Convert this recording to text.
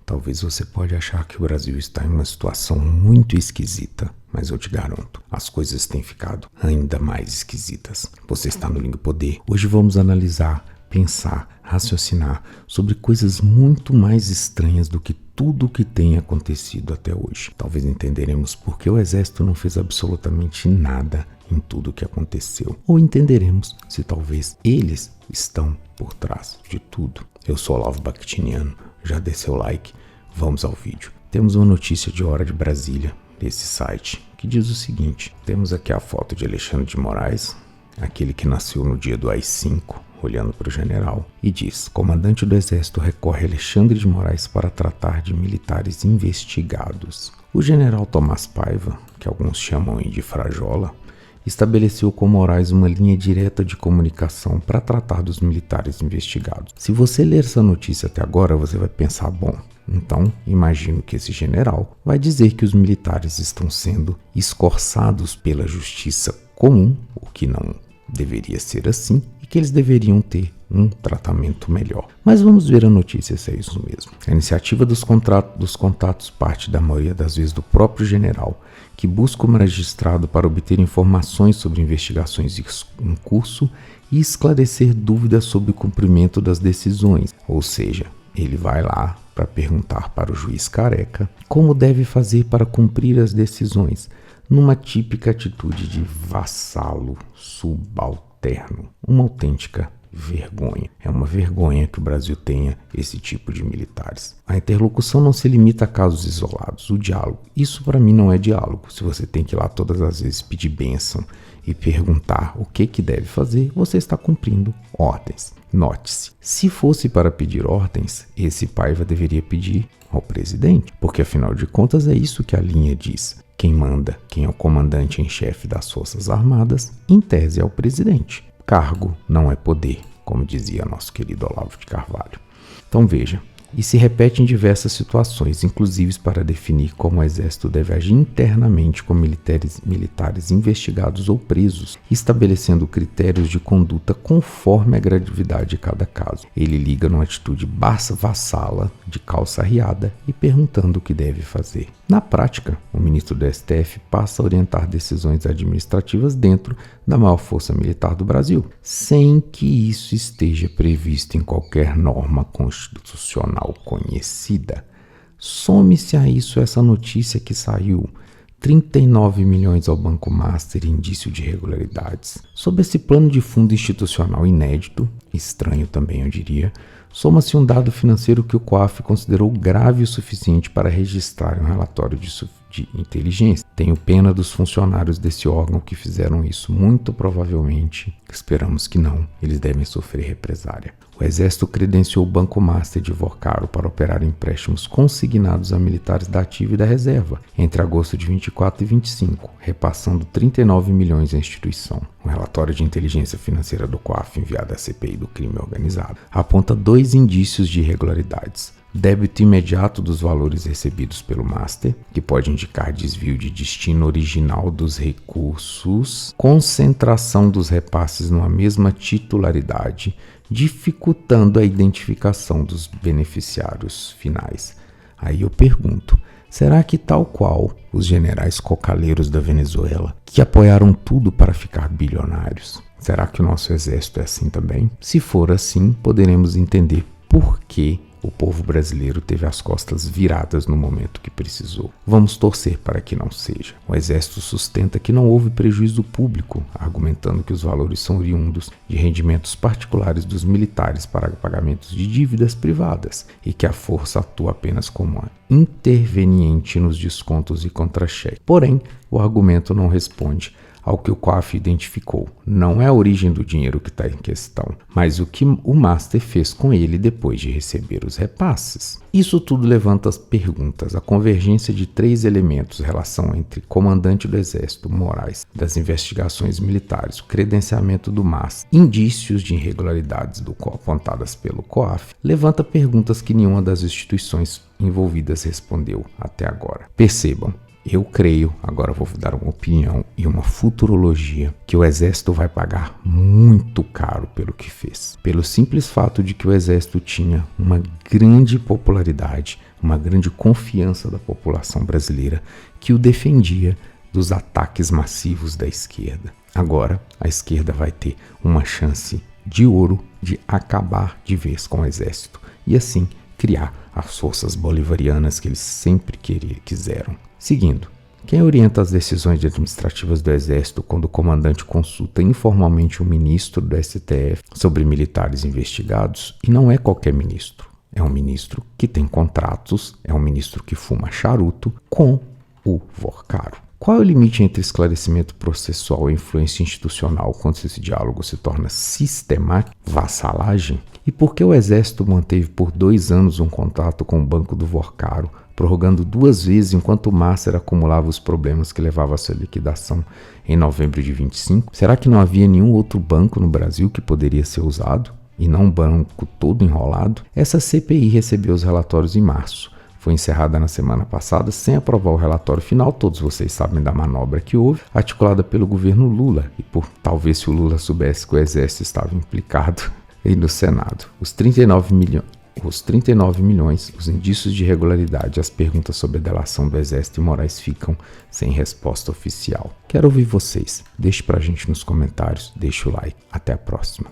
Talvez você pode achar que o Brasil está em uma situação muito esquisita, mas eu te garanto, as coisas têm ficado ainda mais esquisitas. Você está no Língua Poder. Hoje vamos analisar, pensar, raciocinar sobre coisas muito mais estranhas do que tudo o que tem acontecido até hoje. Talvez entenderemos por que o Exército não fez absolutamente nada em tudo o que aconteceu. Ou entenderemos se talvez eles estão por trás de tudo. Eu sou Olavo Bactiniano. Já dê seu like, vamos ao vídeo. Temos uma notícia de Hora de Brasília, desse site, que diz o seguinte. Temos aqui a foto de Alexandre de Moraes, aquele que nasceu no dia do AI-5, olhando para o general, e diz: comandante do Exército recorre a Alexandre de Moraes para tratar de militares investigados. O general Tomás Paiva, que alguns chamam de Frajola, estabeleceu com Moraes uma linha direta de comunicação para tratar dos militares investigados. Se você ler essa notícia até agora, você vai pensar, bom, então imagino que esse general vai dizer que os militares estão sendo escorçados pela justiça comum, o que não deveria ser assim, e que eles deveriam ter um tratamento melhor. Mas vamos ver a notícia se é isso mesmo. A iniciativa dos contatos parte da maioria das vezes do próprio general, que busca o magistrado para obter informações sobre investigações em curso e esclarecer dúvidas sobre o cumprimento das decisões. Ou seja, ele vai lá para perguntar para o juiz careca como deve fazer para cumprir as decisões, numa típica atitude de vassalo subalterno. Uma autêntica vergonha. É uma vergonha que o Brasil tenha esse tipo de militares. A interlocução não se limita a casos isolados. O diálogo, isso para mim não é diálogo. Se você tem que ir lá todas as vezes pedir bênção e perguntar o que deve fazer, você está cumprindo ordens. Note-se, se fosse para pedir ordens, esse Paiva deveria pedir ao presidente, porque afinal de contas é isso que a linha diz. Quem manda, quem é o comandante em chefe das Forças Armadas, em tese é o presidente. Cargo não é poder, como dizia nosso querido Olavo de Carvalho. Então veja, e se repete em diversas situações, inclusive para definir como o Exército deve agir internamente com militares investigados ou presos, estabelecendo critérios de conduta conforme a gravidade de cada caso. Ele liga numa atitude vassala, de calça arriada, e perguntando o que deve fazer. Na prática, o ministro do STF passa a orientar decisões administrativas dentro da maior força militar do Brasil, sem que isso esteja previsto em qualquer norma constitucional conhecida. Some-se a isso essa notícia que saiu: 39 milhões ao Banco Master, indício de irregularidades. Sob esse plano de fundo institucional inédito, estranho também eu diria, soma-se um dado financeiro que o COAF considerou grave o suficiente para registrar um relatório de inteligência. Tenho pena dos funcionários desse órgão que fizeram isso. Muito provavelmente, esperamos que não, eles devem sofrer represária. O Exército credenciou o Banco Master de Vocaro para operar empréstimos consignados a militares da ativa e da reserva entre agosto de 24 e 25, repassando 39 milhões à instituição. Um relatório de inteligência financeira do COAF enviado à CPI do crime organizado aponta 2 indícios de irregularidades: débito imediato dos valores recebidos pelo Master, que pode indicar desvio de destino original dos recursos, concentração dos repasses numa mesma titularidade, dificultando a identificação dos beneficiários finais. Aí eu pergunto, será que tal qual os generais cocaleiros da Venezuela, que apoiaram tudo para ficar bilionários, será que o nosso exército é assim também? Se for assim, poderemos entender por que o povo brasileiro teve as costas viradas no momento que precisou. Vamos torcer para que não seja. O Exército sustenta que não houve prejuízo público, argumentando que os valores são oriundos de rendimentos particulares dos militares para pagamentos de dívidas privadas e que a força atua apenas como interveniente nos descontos e contra-cheque. Porém, o argumento não responde ao que o COAF identificou. Não é a origem do dinheiro que está em questão, mas o que o Master fez com ele depois de receber os repasses. Isso tudo levanta as perguntas. A convergência de 3 elementos: relação entre comandante do Exército, Moraes, das investigações militares, o credenciamento do Master, indícios de irregularidades apontadas pelo COAF, levanta perguntas que nenhuma das instituições envolvidas respondeu até agora. Percebam, Eu creio, agora vou dar uma opinião e uma futurologia, que o Exército vai pagar muito caro pelo que fez. Pelo simples fato de que o Exército tinha uma grande popularidade, uma grande confiança da população brasileira que o defendia dos ataques massivos da esquerda. Agora, a esquerda vai ter uma chance de ouro de acabar de vez com o Exército e assim criar as forças bolivarianas que eles sempre quiseram. Seguindo, quem orienta as decisões administrativas do Exército quando o comandante consulta informalmente o ministro do STF sobre militares investigados? E não é qualquer ministro, é um ministro que tem contratos, é um ministro que fuma charuto com o Vorcaro. Qual é o limite entre esclarecimento processual e influência institucional quando esse diálogo se torna sistemático, vassalagem? E por que o Exército manteve por 2 anos um contato com o Banco do Vorcaro, prorrogando 2 vezes enquanto o Masser acumulava os problemas que levavam à sua liquidação em novembro de 25? Será que não havia nenhum outro banco no Brasil que poderia ser usado? E não um banco todo enrolado? Essa CPI recebeu os relatórios em março. Foi encerrada na semana passada sem aprovar o relatório final. Todos vocês sabem da manobra que houve, articulada pelo governo Lula. E por talvez se o Lula soubesse que o Exército estava implicado aí no Senado. Os 39 milhões, os indícios de irregularidade, as perguntas sobre a delação do Exército e Moraes ficam sem resposta oficial. Quero ouvir vocês. Deixe pra gente nos comentários, deixe o like. Até a próxima.